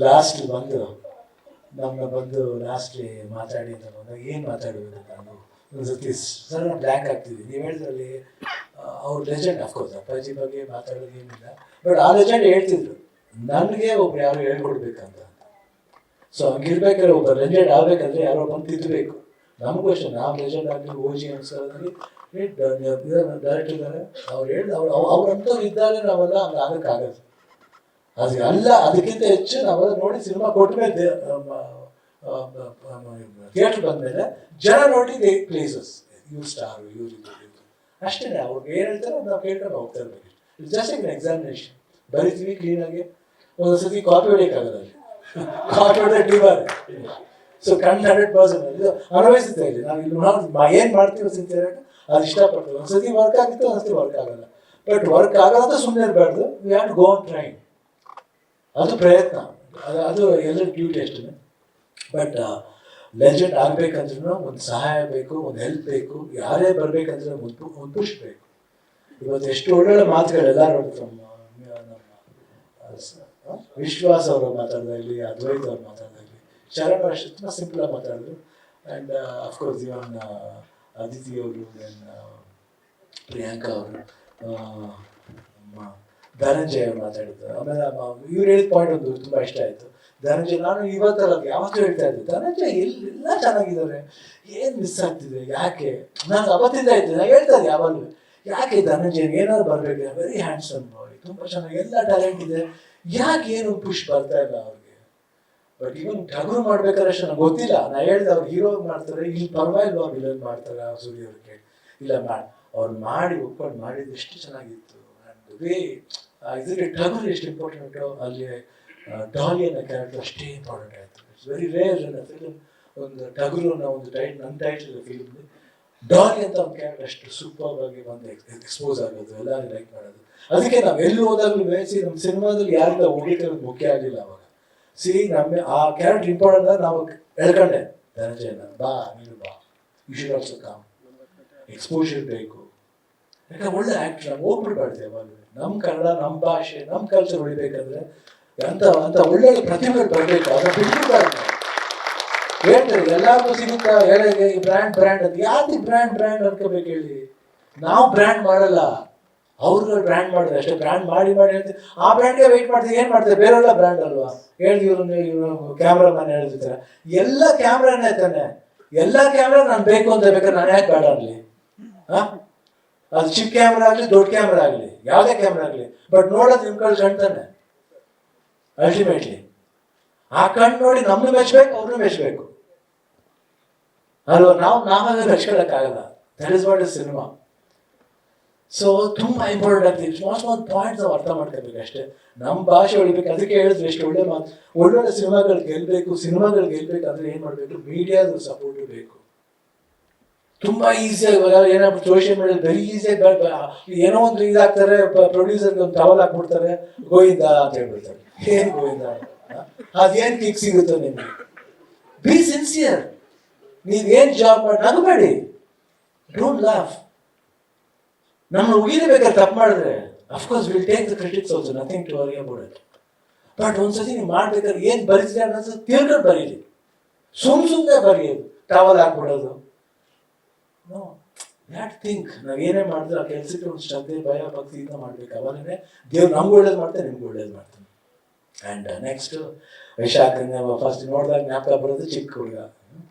Last ಬಂದು ನಮ್ಮನ್ನ ಬಂದು ಲಾಸ್ಟ್ ಮಾತಾಡಿ ಅಂತ ಬಂದಾಗ ಏನು ಮಾತಾಡೋದು ನಾನು ಒಂದ್ಸತಿ ಸರ್ ಬ್ಲ್ಯಾಂಕ್ ಆಗ್ತಿದ್ವಿ. ನೀವು ಹೇಳಿದ್ರಲ್ಲಿ ಅವ್ರ ಲೆಜೆಂಡ್ ಅಫ್ಕೋರ್ಸ್ ಅಪ್ಪಾಜಿ ಬಗ್ಗೆ ಮಾತಾಡೋದು ಏನಿಲ್ಲ, ಬಟ್ ಆ ಲೆಜೆಂಡ್ ಹೇಳ್ತಿದ್ರು ನನಗೆ ಒಬ್ರು ಯಾರು ಹೇಳ್ಕೊಡ್ಬೇಕಂತ. ಸೊ ಹಂಗಿರ್ಬೇಕಾದ್ರೆ ಒಬ್ಬ ಲೆಜೆಂಡ್ ಆಗ್ಬೇಕಂದ್ರೆ ಯಾರೋ ಬಂದು ತಿದ್ದಬೇಕು. ನಮಗೂ ಅಷ್ಟೇ, ನಾವು ಲೆಜೆಂಡ್ ಆಗಲಿ ಓಜಿ ಅನ್ಸೋದ್ರಲ್ಲಿ ಡೈರೆಕ್ಟ್ ಇದ್ದಾರೆ, ಅವ್ರು ಹೇಳಿದ ಅವ್ರಂಥವ್ರು ಇದ್ದಾಗ ನಾವೆಲ್ಲ ಹಂಗೆ ಆಗಕ್ಕಾಗದು. ಅದು ಅಲ್ಲ, ಅದಕ್ಕಿಂತ ಹೆಚ್ಚು ನಾವೆಲ್ಲ ನೋಡಿ ಸಿನಿಮಾ ಕೊಟ್ಟ ಮೇಲೆ ಥಿಯೇಟ್ರ್ ಬಂದಮೇಲೆ ಜನ ನೋಡಿ ಪ್ಲೇಸಸ್ ಇವ್ರು ಸ್ಟಾರು ಇವ್ರು ಅಷ್ಟೇ. ಅವ್ರಿಗೆ ಏನು ಹೇಳ್ತಾರೆ ನಾವು ಕೇಳ್ಕೊಂಡು ಹೋಗ್ತಾ ಇರ್ಬೇಕು. It's just like examination. ಬರಿತೀವಿ ಕ್ಲೀನಾಗಿ, ಒಂದೊಂದ್ಸತಿ ಕಾಪಿ ಹೊಡಿಯೋಕ್ಕಾಗಲ್ಲ, ಅಲ್ಲಿ ಕಾಪಿ ಹೊಡೆದ ಡಿಬಾರ್. ಸೊ ಕಣ್ಣು 100% ಇದು ಅನ್ವಯಿಸುತ್ತೆ ಇಲ್ಲಿ. ನಾವು ಇಲ್ಲಿ ಏನು ಮಾಡ್ತೀವಿ ಸಿಂಚರಾಗಿ ಅದು ಇಷ್ಟಪಡ್ತೀವಿ. ಒಂದ್ಸತಿ ವರ್ಕ್ ಆಗಿತ್ತು, ಒಂದ್ಸತಿ ವರ್ಕ್ ಆಗಲ್ಲ. ಬಟ್ ವರ್ಕ್ ಆಗಲ್ಲ ಅಂತ ಸುಮ್ಮನೆ ಇರಬಾರ್ದು. We have to go on train. ಅದು ಪ್ರಯತ್ನ, ಅದು ಎಲ್ಲರ ಡ್ಯೂಟಿ ಅಷ್ಟೇ. ಬಟ್ ಲೆಜೆಂಡ್ ಆಗಬೇಕಂದ್ರೂ ಒಂದು ಸಹಾಯ ಬೇಕು, ಒಂದು ಹೆಲ್ಪ್ ಬೇಕು. ಯಾರೇ ಬರಬೇಕಂದ್ರೆ ಒಂದು ಪುಷ್ ಬೇಕು. ಇವತ್ತು ಎಷ್ಟು ಒಳ್ಳೊಳ್ಳೆ ಮಾತುಗಳು ಎಲ್ಲರೂ ನಮ್ಮ ವಿಶ್ವಾಸ್ ಅವರು ಮಾತಾಡ್ದಾಗಲಿ, ಅದ್ವೈತ್ ಅವ್ರು ಮಾತಾಡ್ದಾಗಲಿ, ಶರಣ್ ಅಷ್ಟು ತುಂಬ ಸಿಂಪಲಾಗಿ ಮಾತಾಡಿದ್ರು. ಆ್ಯಂಡ್ ಅಫ್ಕೋರ್ಸ್ ಇವನ್ ಅದಿತಿ ಅವರು, ದೆನ್ ಪ್ರಿಯಾಂಕಾ ಅವರು, ಧನಂಜಯ್ ಅವರು ಮಾತಾಡಿದ್ರು. ಆಮೇಲೆ ಇವ್ರು ಹೇಳಿದ ಪಾಯಿಂಟ್ ಒಂದು ತುಂಬ ಇಷ್ಟ ಆಯಿತು. ಧನಂಜಯ್, ನಾನು ಇವತ್ತಲ್ಲ ಯಾವತ್ತೂ ಹೇಳ್ತಾ ಇದ್ದೆ, ಧನಂಜಯ್ ಎಲ್ಲ ಚೆನ್ನಾಗಿದ್ದಾರೆ, ಏನು ಮಿಸ್ ಆಗ್ತಿದೆ ಯಾಕೆ? ನಾನು ಅವತ್ತಿಂದ ಇದ್ದೆ, ನಾನು ಹೇಳ್ತಾ ಇದ್ದೆ ಯಾವಾಗಲೂ, ಯಾಕೆ ಧನಂಜಯ್ ಏನಾದ್ರು ಬರಬೇಕು, ವೆರಿ ಹ್ಯಾಂಡ್ಸಮ್ ಬಾಯ್, ತುಂಬ ಚೆನ್ನಾಗಿ ಎಲ್ಲ ಟ್ಯಾಲೆಂಟ್ ಇದೆ, ಯಾಕೆ ಏನು ಪುಷ್ ಬರ್ತಾ ಇಲ್ಲ ಅವ್ರಿಗೆ? ಬಟ್ ಇವನ್ ಟಗರು ಮಾಡ್ಬೇಕಾದ್ರೆ ಅಷ್ಟು ನಂಗೆ ಗೊತ್ತಿಲ್ಲ. ನಾನು ಹೇಳ್ದೆ ಅವ್ರು ಹೀರೋ ಮಾಡ್ತಾರೆ, ಇಲ್ಲಿ ಪರವಾಗಿಲ್ವಾ ವಿಲನ್ ಮಾಡ್ತಾರೆ ಸೂರ್ಯ ಅವ್ರಿಗೆ? ಇಲ್ಲ ಅವ್ರು ಮಾಡಿ ಒಪ್ಕೊಂಡು ಮಾಡಿದ್ದು ಎಷ್ಟು ಚೆನ್ನಾಗಿತ್ತು. ಆ್ಯಂಡ್ ವೇ ಇದಕ್ಕೆ ಟಗರು ಎಷ್ಟು ಇಂಪಾರ್ಟೆಂಟು, ಅಲ್ಲಿ ಡಾಲಿ ಅನ್ನೋ ಕ್ಯಾರೆಕ್ಟರ್ ಅಷ್ಟೇ ಇಂಪಾರ್ಟೆಂಟ್ ಆಯಿತು. ಇಟ್ಸ್ ವೆರಿ ರೇರ್ ಅನ್ನೋ ಫಿಲ್ಮ್ ಒಂದು ಟಗರು ಅನ್ನೋ ಒಂದು ನನ್ನ ಟೈಟಲ್ ಫಿಲ್ಮ್ ಡಾಲಿ ಅಂತ ಒಂದು ಕ್ಯಾರೆಕ್ಟರ್ ಅಷ್ಟು ಸೂಪರ್ ಆಗಿ ಬಂದು ಎಕ್ಸ್ಪೋಸ್ ಆಗೋದು, ಎಲ್ಲರೂ ಲೈಕ್ ಮಾಡೋದು. ಅದಕ್ಕೆ ನಾವು ಎಲ್ಲಿ ಹೋದಾಗಲೂ ನಮ್ಮ ಸಿನಿಮಾದಲ್ಲಿ ಯಾರಿಂದ ಹೋಗ್ಲಿಕ್ಕೆ ಮುಖ್ಯ ಆಗಲಿಲ್ಲ ಅವಾಗ. ನಮ್ಮ ಆ ಕ್ಯಾರೆಕ್ಟರ್ ಇಂಪಾರ್ಟೆಂಟ್ ಆಗಿ ನಾವು ಎಳ್ಕೊಂಡೆ ಧನಂಜಯನ, ಬಾ ನೀನು ಬಾ, you should also come, exposure ಬೇಕು. ಯಾಕಂದ್ರೆ ಒಳ್ಳೆ ಆ್ಯಕ್ಟರ್ ನಾವು ಹೋಗ್ಬಿಡ್ಬಾರ್ದು ಯಾವಾಗ. ನಮ್ಮ ಕನ್ನಡ, ನಮ್ಮ ಭಾಷೆ, ನಮ್ಮ ಕಲ್ಚರ್ ಉಳಿಬೇಕಂದ್ರೆ ಅಂತ ಒಳ್ಳೊಳ್ಳೆ ಪ್ರತಿಭೆಗಳು ಬರಬೇಕು. ಅದನ್ನ ಬಿಟ್ಬಿಡ್ಬಾರ್ದು. ಹೇಳ್ತಾರೆ ಎಲ್ಲರಿಗೂ ಸಿಗುತ್ತಾ ಹೇಳಿ ಬ್ರ್ಯಾಂಡ್ ಅಂತ. ಯಾಕೆ ಬ್ರ್ಯಾಂಡ್ ಅನ್ಕೋಬೇಕು ಹೇಳಿ? ನಾವು ಬ್ರ್ಯಾಂಡ್ ಮಾಡಲ್ಲ, ಅವ್ರುಗಳು ಬ್ರ್ಯಾಂಡ್ ಮಾಡಿದ್ರೆ ಅಷ್ಟೇ. ಬ್ರ್ಯಾಂಡ್ ಮಾಡಿ ಹೇಳ್ತೀವಿ, ಆ ಬ್ರ್ಯಾಂಡ್ಗೆ ವೆಯ್ಟ್ ಮಾಡ್ತೀವಿ. ಏನು ಮಾಡ್ತೀವಿ? ಬೇರೆಲ್ಲ ಬ್ರ್ಯಾಂಡ್ ಅಲ್ವಾ? ಇವ್ರು ಕ್ಯಾಮ್ರಾಮನ್ ಹೇಳ್ತಿರ್ತಾರೆ, ಎಲ್ಲ ಕ್ಯಾಮ್ರಾನೇ ತಾನೆ, ಎಲ್ಲ ಕ್ಯಾಮ್ರಾ ನಾನು ಬೇಕು ಅಂತ ಬೇಕಾದ್ರೆ ನಾನು ಯಾಕೆ ಬೇಡ ಅನ್ನಲಿ? ಅದು ಚಿಕ್ಕ ಕ್ಯಾಮ್ರಾ ಆಗಲಿ, ದೊಡ್ಡ ಕ್ಯಾಮ್ರಾ ಆಗಲಿ, ಯಾವುದೇ ಕ್ಯಾಮ್ರಾ ಆಗಲಿ, ಬಟ್ ನೋಡೋದು ನಿಮ್ಮ ಕಡೆ ಕಾಣ್ತಾನೆ ಅಲ್ಟಿಮೇಟ್ಲಿ. ಆ ಕಣ್ಣು ನೋಡಿ ನಮ್ಮನ್ನು ಮೆಚ್ಚಬೇಕು, ಅವ್ರನ್ನೂ ಮೆಚ್ಚಬೇಕು ಅಲ್ವಾ? ನಾವಾಗ ಮೆಚ್ಕೊಳ್ಳೋಕ್ಕಾಗಲ್ಲ. That is what is cinema. So ತುಂಬ ಇಂಪಾರ್ಟೆಂಟ್ ಆಗ್ತದೆ. ಸ್ಮಾಲ್ ಪಾಯಿಂಟ್ಸ್ ನಾವು ಅರ್ಥ ಮಾಡ್ಕೋಬೇಕು ಅಷ್ಟೇ. ನಮ್ಮ ಭಾಷೆ ಉಳಿಬೇಕು. ಅದಕ್ಕೆ ಹೇಳಿದ್ರು ಎಷ್ಟು ಒಳ್ಳೆ ಮಾತು, ಒಳ್ಳೊಳ್ಳೆ ಸಿನಿಮಾಗಳು ಗೆಲ್ಬೇಕಂದ್ರೆ ಏನು ಮಾಡಬೇಕು? ಮೀಡಿಯಾದ ಸಪೋರ್ಟ್ ಬೇಕು. ತುಂಬ ಈಸಿಯಾಗಿ ಏನಾಗ್ಬಿಟ್ಟು ಸೋಷಿಯಲ್ ಮೀಡಿಯಾ ವೆರಿ ಈಸಿಯಾಗಿ ಏನೋ ಒಂದು ಇದಾಗ್ತಾರೆ, ಪ್ರೊಡ್ಯೂಸರ್ಗೆ ಒಂದು ಟವಲ್ ಹಾಕ್ಬಿಡ್ತಾರೆ, ಗೋವಿಂದ ಅಂತ ಹೇಳ್ಬಿಡ್ತಾರೆ. ಏನು ಗೋವಿಂದ? ಅದೇನು ಕಿಕ್ ಸಿಗುತ್ತೋ ನಿಮಗೆ? B sincere. ನೀವೇನು ಜಾಬ್ ಮಾಡಿ ನಗಬೇಡಿ, ಡೋಂಟ್ ಲಾಫ್. ನಮ್ಮ ಉಗಿಲೇಬೇಕಾದ್ರೆ ತಪ್ಪು ಮಾಡಿದ್ರೆ of course will take the credits also, nothing to worry about it. But ಒಂದ್ಸತಿ ನೀವು ಮಾಡ್ಬೇಕಾದ್ರೆ ಏನು ಬರೀತೀರ ಅನ್ನೋದು ತಿಳ್ಕೊಂಡು ಬರೀರಿ. ಸುಮ್ಮನೆ ಬರೆಯೋದು, ಟವಲ್ ಹಾಕ್ಬಿಡೋದು, ನೋ ದ್ಯಾಟ್ ಥಿಂಕ್. ನಾವೇನೇ ಮಾಡಿದ್ರೆ ಆ ಕೆಲಸಕ್ಕೆ ಒಂದು ಶ್ರದ್ಧೆ, ಭಯ, ಭಕ್ತಿಯಿಂದ ಮಾಡ್ಬೇಕು. ಅವಾಗಲೇ ದೇವ್ರು ನಮ್ಗೆ ಒಳ್ಳೇದು ಮಾಡ್ತಾನೆ, ನಿಮ್ಗೆ ಒಳ್ಳೇದು ಮಾಡ್ತಾನೆ. ಆ್ಯಂಡ್ ನೆಕ್ಸ್ಟ್ ವೈಶಾಖ ಫಸ್ಟ್ ನೋಡಿದಾಗ ಜ್ಞಾಪಕ ಬರೋದು ಚಿಕ್ಕ ಹುಡುಗ,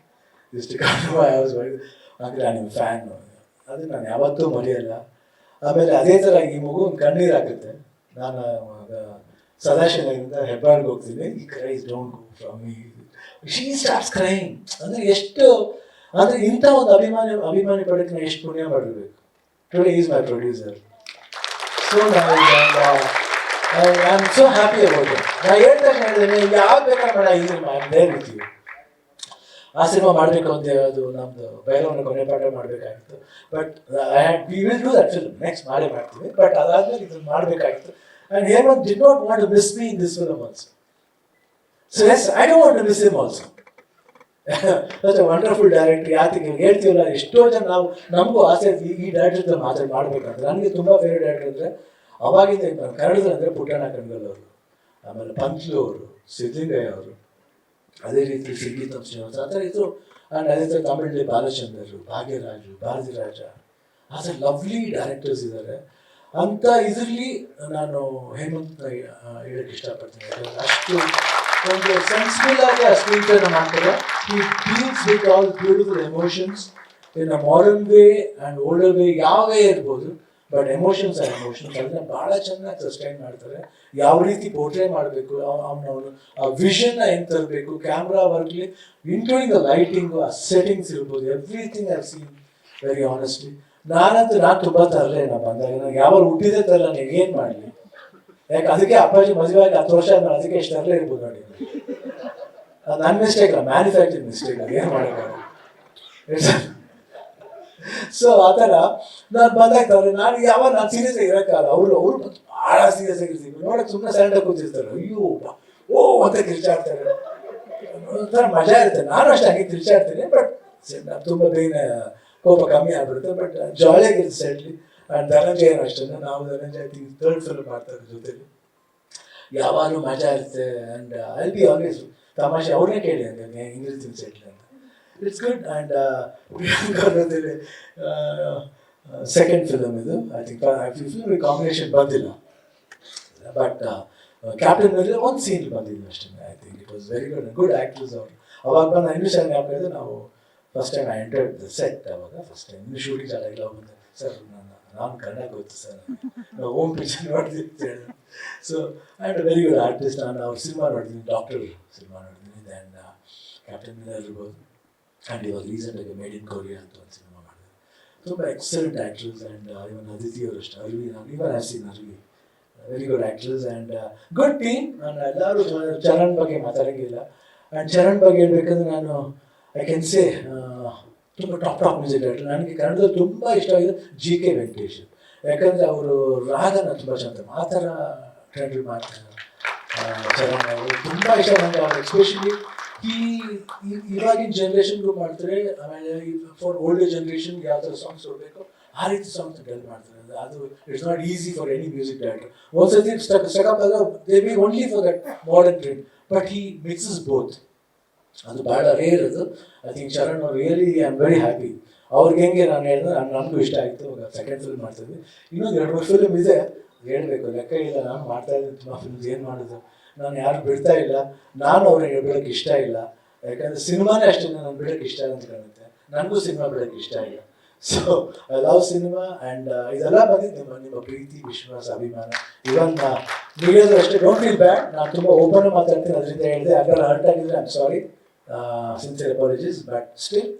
ಇಷ್ಟು ಅಂದರೆ ನಿಮ್ಮ ಫ್ಯಾನು, ಅದು ನಾನು ಯಾವತ್ತೂ ಮರೆಯಲ್ಲ. ಆಮೇಲೆ ಅದೇ ಥರ ಈ ಮಗು ಒಂದು ಕಣ್ಣೀರು ಹಾಕುತ್ತೆ. ನಾನು ಸದಾಶಿವದಿಂದ ಹೆಬ್ಬಾಳ್ಗೆ ಹೋಗ್ತೀನಿ, ಈ cries don't go from me, she starts crying. ಅಂದರೆ ಎಷ್ಟು ಅಂದರೆ ಇಂಥ ಒಂದು ಅಭಿಮಾನಿ ಪಡಕ್ಕೆ ನಾನು ಎಷ್ಟು ಪುಣ್ಯ ಮಾಡಿರ್ಬೇಕು. Today is my producer. So I am so happy about it. ನಾನು ಹೇಳಿದ್ದೇನೆ, ಯಾವ್ದು ಬೇಕಾದ್ರೆ ಬೇಡ, ಇದು ದೇರ್ ವಿತ್ ಯು. ಆ ಸಿನಿಮಾ ಮಾಡಬೇಕು ಅಂತ ಅದು ನಮ್ಮದು ಭೈರವನ ಕೊನೆ ಪಾಠ ಮಾಡಬೇಕಾಗಿತ್ತು. But we will do that film, next ಮಾಡ್ತೀವಿ. ಬಟ್ ಅದಾದ್ಮೇಲೆ ಇದನ್ನು ಮಾಡಬೇಕಾಗಿತ್ತು. And Hemanth did not want to miss me in this film also. So yes, I don't want to miss him also. Such a wonderful director. ಯಾಕೆ ಹೇಳ್ತೀವಲ್ಲ, ಎಷ್ಟೋ ಜನ ನಮಗೂ ಆಸೆ ಈ ಡೈರೆಕ್ಟರ್ ಜೊತೆ ಮಾಡಬೇಕಂದ್ರೆ. ನನಗೆ ತುಂಬ ಫೇವ್ರೇಟ್ ಡೈರೆಕ್ಟರ್ ಅಂದರೆ ಅವಾಗಿಂದ ಕನ್ನಡದಲ್ಲಿ ಅಂದರೆ ಪುಟ್ಟಣ್ಣ ಕಣಗಾಲ್ ಅವರು, ಆಮೇಲೆ ಪಂಚ್ಲು ಅವರು, ಸಿದ್ಲಿಂಗಯ್ಯ ಅವರು, ಅದೇ ರೀತಿ ಸಂಗೀತಂ ಶ್ರೀನಿವಾಸ ಆ ಥರ ಇದ್ರು. ಆ್ಯಂಡ್ ಅದೇ ಥರ ತಮಿಳಲ್ಲಿ ಬಾಲಚಂದರು, ಭಾಗ್ಯರಾಜು, ಭಾರತಿರಾಜ, ಆ ಥರ ಲವ್ಲಿ ಡೈರೆಕ್ಟರ್ಸ್ ಇದ್ದಾರೆ. ಅಂತ ಇದರಲ್ಲಿ ನಾನು ಹೇಮಂತ್ ಹೇಳಕ್ಕೆ ಇಷ್ಟಪಡ್ತೀನಿ. ಯಾಕಂದರೆ ಅಷ್ಟು ಒಂದು ಸೆನ್ಸಿಬಲ್ ಆಗಿ ಆ ಸ್ಕ್ರೀನ್ ಪ್ಲೇನ ಮಾಡ್ತಾರೆ. He deals with all beautiful emotions in a modern way and older way, ಯಾವ ವೇ ಇರ್ಬೋದು, ಬಟ್ ಎಮೋಷನ್ಸ್ ಅದನ್ನ ಭಾಳ ಚೆನ್ನಾಗಿ ಸಸ್ಟೈನ್ ಮಾಡ್ತಾರೆ. ಯಾವ ರೀತಿ ಪೋರ್ಟ್ರೇ ಮಾಡಬೇಕು, ಅವನವನು ಆ ವಿಷನ್ನ ಹೆಂಗೆ ತರಬೇಕು, ಕ್ಯಾಮ್ರಾ ವರ್ಕ್ಲಿ ಇನ್ಕ್ಲೂಡಿಂಗ್ ದ ಲೈಟಿಂಗು, ಆ ಸೆಟ್ಟಿಂಗ್ಸ್ ಇರ್ಬೋದು, everything I seen very honestly. ನಾನು ತುಂಬ ತರಲೆ, ನಾ ಬಂದಾಗ ನನಗೆ ಯಾವಾಗ ಹುಟ್ಟಿದೆ ತರಲ್ಲ, ನೀವು ಏನು ಮಾಡಲಿ. ಯಾಕೆ ಅದಕ್ಕೆ ಅಪ್ಪಾಜಿ ಮದುವೆ ಆಗಿ 10 ವರ್ಷ ಆದ್ಮೇಲೆ ಅದಕ್ಕೆ ಎಷ್ಟು ತರಲೆ ಇರ್ಬೋದು ನೋಡಿ. ಅದು ನನ್ನ ಮಿಸ್ಟೇಕ್ ಅಲ್ಲ, ಮ್ಯಾನುಫ್ಯಾಕ್ಚರಿಂಗ್ ಮಿಸ್ಟೇಕ್, ಅದು ಏನು ಮಾಡೋಕ್ಕಾಗಲ್ಲ. ಸೊ ಆ ಥರ ನಾನು ಬಂದಾಗ ನಾನು ಯಾವಾಗ ನಾನು ಸೀರಿಯಸ್ ಆಗಿ ಇರೋಕ್ಕಾಗಲ್ಲ. ಅವರು ಭಾಳ ಸೀರಿಯಸ್ ಆಗಿರ್ತೀವಿ, ನೋಡಕ್ಕೆ ಸುಮ್ಮನೆ ಸೈಲೆಂಟಾಗಿ ಕೂತಿರ್ತಾರೆ. ಅಯ್ಯೋ ಓ ಅಂತ ಕಿರ್ಚಾಡ್ತಾರೆ, ಒಂಥರ ಮಜಾ ಇರುತ್ತೆ. ನಾನು ಅಷ್ಟೇ ಹಂಗೆ ಕಿರ್ಚಾಡ್ತೀನಿ, ಬಟ್ ತುಂಬ ಬೇಗ ಕೋಪ ಕಮ್ಮಿ ಆಗ್ಬಿಡುತ್ತೆ. ಬಟ್ ಜಾಲಿಯಾಗಿರುತ್ತೆ ಸೈಡ್ಲಿ. ಆ್ಯಂಡ್ ಧನಂಜಯನು ಅಷ್ಟೇ, ನಾವು ಧನಂಜಯ ಥರ್ಡ್ ಫಿಲ್ಮ್ ಮಾಡ್ತಾರೆ ಜೊತೆಲಿ, ಯಾವಾಗಲೂ ಮಜಾ ಇರುತ್ತೆ. ಆ್ಯಂಡ್ ಐ ಬಿ ಆಲ್ವೇಸ್ ತಮಾಷೆ. ಅವ್ರನ್ನೇ ಕೇಳಿ ಹಂಗೆ ಹಿಂಗಿರ್ತೀನಿ ಸೈಡ್ಲಿ ಅಂತ. It's good. ಆ್ಯಂಡ್ ಪ್ರಿಯಾಂಕಾ ಜೊತೆಲಿ ಸೆಕೆಂಡ್ ಫಿಲಮ್ ಇದು. ಐ ಥಿಂಕ್ ಫಿಲ್ಮ್ ಕಾಂಬಿನೇಷನ್ ಬಂದಿಲ್ಲ, ಬಟ್ ಕ್ಯಾಪ್ಟನ್ನಲ್ಲಿ ಒಂದು ಸೀನ್ ಬಂದಿದ್ದು ಅಷ್ಟೇ. I think it was very good. Good actors ಅವರು. ಅವಾಗ ಬಂದು ಇನ್ನೂ ಚೆನ್ನಾಗಿ ಜ್ಞಾಪಕ. ನಾವು first time I entered the set. ಅವಾಗ ಫಸ್ಟ್ ಟೈಮ್ ಇನ್ನೂ ಶೂಟಿಂಗ್ ಸ್ಟಾರ್ಟ್ ಆಗಿಲ್ಲ. ಬಂದೆ, ಸರ್ ನಾನು ಕನ್ನಡ ಗೊತ್ತು ಸರ್, ನಾವು ಹೋಮ್ ಪಿಕ್ಚರ್ ನೋಡ್ತೀವಿ ಅಂತ ಹೇಳಿದ್ರು. So and very good artist. ನಾನು ಅವ್ರ ಸಿನಿಮಾ ನೋಡಿದ್ದೀನಿ, ಡಾಕ್ಟರ್ ಸಿನಿಮಾ ನೋಡಿದ್ದೀನಿ, ದೆನ್ ಕ್ಯಾಪ್ಟನ್ ಮಿಲ್ಲರ್ ಇರ್ಬೋದು. ಆ್ಯಂಡ್ ಇವಾಗ ರೀಸೆಂಟಾಗಿ ಮೇಡ್ ಇನ್ ಕೊರಿಯಾ ಅಂತ ಒಂದು ಸಿನಿಮಾ ಮಾಡಿದೆ. ತುಂಬ excellent actors. And even Aditi ಅವರು ಅಷ್ಟೇ, ಅರ್ವಿ, ನಾನು ಇವನ್ ಹ್ಯಾವ್ ಸೀನ್ ಅರ್ವಿ, very good actors and good team. ನಾನು ಎಲ್ಲರೂ ಚರಣ್ ಬಗ್ಗೆ ಮಾತಾಡೋಂಗಿಲ್ಲ. ಆ್ಯಂಡ್ ಚರಣ್ ಬಗ್ಗೆ ಹೇಳ್ಬೇಕಂದ್ರೆ ನಾನು ಐ ಕ್ಯಾನ್ ಸೇ ತುಂಬ ಟಾಪ್ ಮ್ಯೂಸಿಕ್ ಡೈರೆಕ್ಟರ್. ನನಗೆ ಕನ್ನಡದಲ್ಲಿ ತುಂಬ ಇಷ್ಟ ಆಗಿದೆ GK ವೆಂಕಟೇಶ್. ಯಾಕಂದರೆ ಅವರು ರಾಗನ ತುಂಬ ಚಂದ ಆ ಥರ ಟ್ರೆಂಡ್ ಮಾಡ್ತಾರೆ. ಚರಣ್ ಅವರು ತುಂಬ ಇಷ್ಟ ನನಗೆ. ಅವ್ರು ಎಸ್ಪೆಷಲಿ ಇವಾಗಿನ ಜನ್ರೇಷನ್ಗೂ ಮಾಡ್ತಾರೆ. ಆಮೇಲೆ ಫಾರ್ ಓಲ್ಡರ್ ಜನ್ರೇಷನ್ಗೆ ಯಾವ ಥರ ಸಾಂಗ್ಸ್ ಕೊಡಬೇಕು ಆ ರೀತಿ ಸಾಂಗ್ಸ್ ಡೆಲ್ ಮಾಡ್ತಾರೆ. ಅದು it's not easy for any music director. ಒಂದ್ಸತಿ ಸ್ಟಕಪ್ ಆಗ they B only for that modern trend, but he mixes both. ಅದು ಭಾಳ ರೇರ್ ಅದು. ಐ ಥಿಂಕ್ ಚರಣ್ ಅವ್ರು really I am very happy. ಅವ್ರಿಗೆ ಹೆಂಗೆ ನಾನು ಹೇಳಿದ್ರೆ ನನಗೂ ಇಷ್ಟ ಆಯಿತು. ಸೆಕೆಂಡ್ ಫಿಲ್ಮ್ ಮಾಡ್ತಿದ್ವಿ, ಇನ್ನೊಂದು 2-3 ಫಿಲ್ಮ್ ಇದೆ, ಹೇಳಬೇಕು, ಲೆಕ್ಕ ಇಲ್ಲ. ನಾನು ಮಾಡ್ತಾ ಇದ್ದೀನಿ ತುಂಬ ಫಿಲ್ಮ್ಸ್. ಏನು ಮಾಡೋದು, ನಾನು ಯಾರು ಬಿಡ್ತಾ ಇಲ್ಲ. ನಾನು ಅವ್ರಿಗೆ ಬಿಡೋಕ್ಕೆ ಇಷ್ಟ ಇಲ್ಲ, ಯಾಕಂದರೆ ಸಿನಿಮಾನೇ ಅಷ್ಟೇ ನಾನು ಬಿಡೋಕ್ಕೆ ಇಷ್ಟ ಅಂತ ಕಾಣುತ್ತೆ. ನನಗೂ ಸಿನಿಮಾ ಬಿಡೋಕ್ಕೆ ಇಷ್ಟ ಇಲ್ಲ. So I love cinema. And ಇದೆಲ್ಲ ಬಂದಿದ್ದು ನಿಮ್ಮ ಪ್ರೀತಿ, ವಿಶ್ವಾಸ, ಅಭಿಮಾನ. ಇವನ್ ನೀವೇನು ಅಷ್ಟೇ, ಡೋಂಟ್ ಫೀಲ್ ಬ್ಯಾಡ್. ನಾನು ತುಂಬ ಓಪನ್ ಮಾತಾಡ್ತೀನಿ, ಅದರಿಂದ ಹೇಳಿದೆ. ಅದ್ರ ಹರ್ಟ್ ಆಗಿದ್ರೆ I am sorry, sincere apologies. But still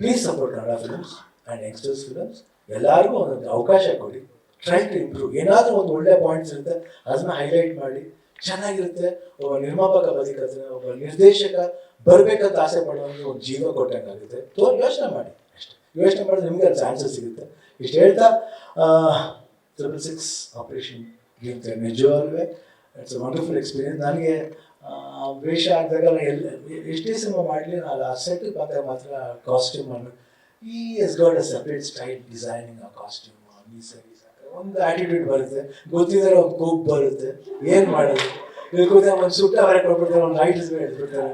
please support Kannada films and youngsters films. ಎಲ್ಲರಿಗೂ ಒಂದೊಂದು ಅವಕಾಶ ಕೊಡಿ. Try to improve. ಏನಾದರೂ ಒಂದು ಒಳ್ಳೆಯ ಪಾಯಿಂಟ್ಸ್ ಇರುತ್ತೆ, ಅದನ್ನ ಹೈಲೈಟ್ ಮಾಡಿ. ಚೆನ್ನಾಗಿರುತ್ತೆ. ಒಬ್ಬ ನಿರ್ಮಾಪಕ ಬದುಕತ್ತೆ, ಒಬ್ಬ ನಿರ್ದೇಶಕ ಬರಬೇಕಂತ ಆಸೆ ಪಡೋರಿಗೆ ಒಂದು ಜೀವ ಕೊಟ್ಟಂಗಾಗುತ್ತೆ. ಯೋಚನೆ ಮಾಡಿ ಅಷ್ಟೇ. ಯೋಚನೆ ಮಾಡಿದ್ರೆ ನಿಮಗೆ ಅದು ಚಾನ್ಸಸ್ ಸಿಗುತ್ತೆ. ಇಷ್ಟು ಹೇಳ್ತಾ 666 ಆಪರೇಷನ್ ಗಿಂತ ನಿಜವಾಗ್ಲೂ ಇಟ್ಸ್ ಅ ವಂಡರ್ಫುಲ್ ಎಕ್ಸ್ಪೀರಿಯನ್ಸ್. ನನಗೆ ವೇಷ ಆಗಿದಾಗ ಎಷ್ಟೇ ಸಿನಿಮಾ ಮಾಡಲಿ, ನಾನು ಆ ಸೆಟ್ಗೆ ಬಂದಾಗ ಮಾತ್ರ ಕಾಸ್ಟ್ಯೂಮನ್ನು ಈ is got a separate style designing ಆ ಕಾಸ್ಟ್ಯೂಮ್. ಒಂದು ಆ್ಯಟಿಟ್ಯೂಡ್ ಬರುತ್ತೆ, ಗೊತ್ತಿದ್ದಾರೆ, ಒಂದು ಕೋಪ್ ಬರುತ್ತೆ. ಏನು ಮಾಡೋದು, ಕೂತ ಒಂದು ಸುಟ್ಟ ಹೊರಗೆ ಕೊಟ್ಬಿಡ್ತಾರೆ, ಒಂದು ಲೈಟ್ ಹೇಳ್ಬಿಡ್ತಾರೆ.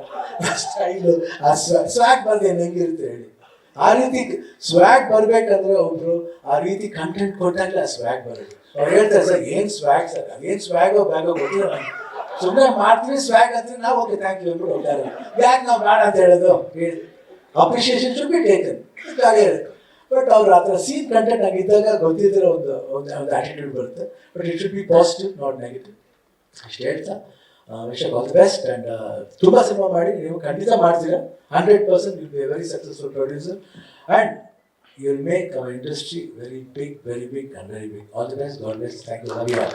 ಸ್ಟೈಲು ಆ ಸ್ವ್ಯಾಗ್ ಬಂದು ಹೆಂಗಿರುತ್ತೆ ಹೇಳಿ. ಆ ರೀತಿ ಸ್ವ್ಯಾಗ್ ಬರಬೇಕಂದ್ರೆ ಒಬ್ರು ಆ ರೀತಿ ಕಂಟೆಂಟ್ ಕೊಟ್ಟಾಗಲೇ ಆ ಸ್ವ್ಯಾಗ್ ಬರೋದು. ಅವ್ರು ಹೇಳ್ತಾರೆ, ಸರ್ ಏನು ಸ್ವ್ಯಾಗ್ ಸರ್, ಅದೇನು ಸ್ವ್ಯಾಗೋ ಬ್ಯಾಗೋ ಗೊತ್ತಿಲ್ಲ ನನಗೆ, ಸುಮ್ಮನೆ ಮಾಡ್ತೀವಿ ಸ್ವ್ಯಾಗ್ ಅಂತೀವಿ ನಾವು. ಓಕೆ ಥ್ಯಾಂಕ್ ಯು ಅಂದ್ಬಿಟ್ಟು ಹೋಗ್ತಾರೆ. ಯಾಕೆ ನಾವು ಬೇಡ ಅಂತ ಹೇಳೋದು? Appreciation should be taken. But ಅವ್ರು ಆ ಥರ ಸೀನ್ ಕಂಟೆಂಟ್ ಆಗಿದ್ದಾಗ ಗೊತ್ತಿದ್ದರೆ ಒಂದು ಆ್ಯಟಿಟ್ಯೂಡ್ ಬರುತ್ತೆ. But it should be positive, not negative. ಅಷ್ಟು ಹೇಳ್ತಾ wish all the best. And ತುಂಬ ಸಿನಿಮಾ ಮಾಡಿ, ನೀವು ಖಂಡಿತ ಮಾಡ್ತೀರಾ. 100% will be a very successful producer and you will make our industry very big and very big. All the best. God bless. Thank you. Love you all.